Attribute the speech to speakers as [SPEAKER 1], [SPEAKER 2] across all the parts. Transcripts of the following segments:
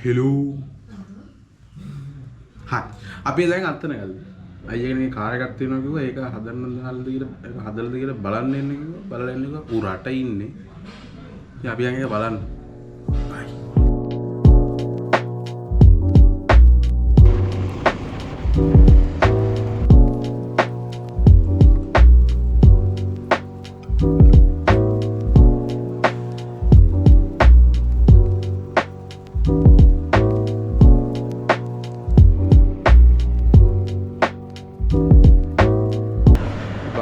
[SPEAKER 1] Hello හයි අපි දැන් අත්තන ගල්ද අයියගේ car එකක් තියෙනවා කිව්වා ඒක හදන්න හදලා දීලා බලන්න එන්න කිව්වා බලලා එන්න කිව්වා ඌ රට ඉන්නේ ඉතින් අපි යන් ඒක බලන්න බයි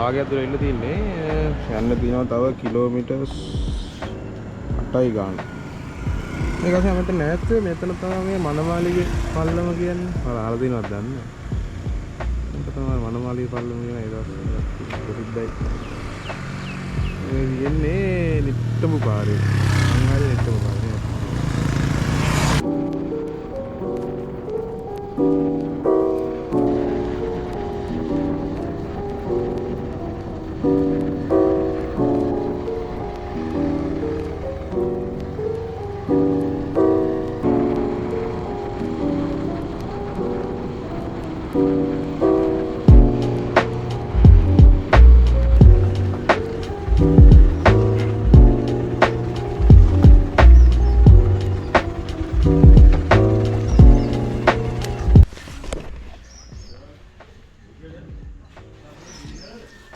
[SPEAKER 1] භාගයක් දුර ඉන්න තින්නේ යන්න තියෙනවා තව කිලෝමීටර්ස් 8යි ගන්න. මේක තමයි මට නැත් මෙතන තමයි මේ මනමාලිගේ පල්ලම කියන්නේ. අහලා තියෙනවද දන්නේ නැහැ. මේක තමයි මනමාලිගේ පල්ලම කියන ඒ දවස් ප්‍රසිද්ධයි. මේ කියන්නේ නිට්ටඹු පාරේ. අංගාරේ නිට්ටඹු පාරේ.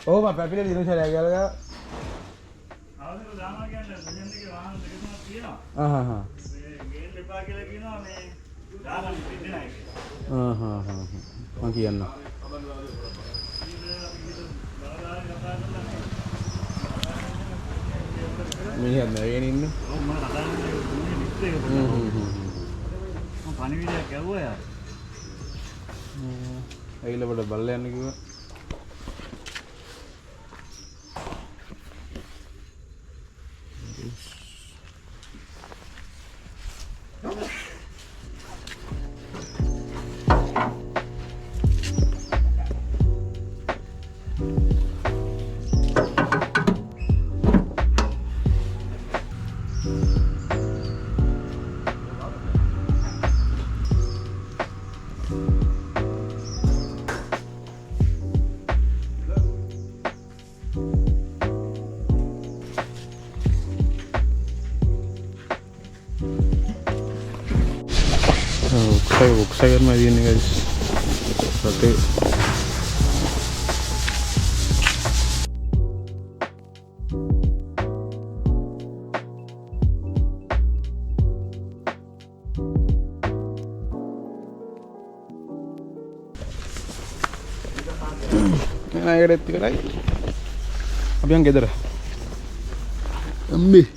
[SPEAKER 1] Oh, Pak Papi di Indonesia ya, gak?
[SPEAKER 2] අවසර දානවා කියන්නේ ප්‍රජෙන්ට් එකේ වාහන දෙක තුනක් තියෙනවා.
[SPEAKER 1] ආහ්.
[SPEAKER 2] මේ ගේට් එපා කියලා කියනවා මේ දාගන්න දෙන්නේ නැහැ කියලා.
[SPEAKER 1] මම කියන්න. මිනිහත් නැගෙන ඉන්නේ.
[SPEAKER 2] ඔව් මම කතා කරන්නේ දුන්නේ ලිස්ට් එක පොඩ්ඩක්. මම පණිවිඩයක් ගැව්වා යාර.
[SPEAKER 1] ඇවිල්ලා බඩ බල්ල යන්න කිව්වා. Saya kan ini guys, tapi nah, ada tiga lagi. Apa yang gather? Ambil.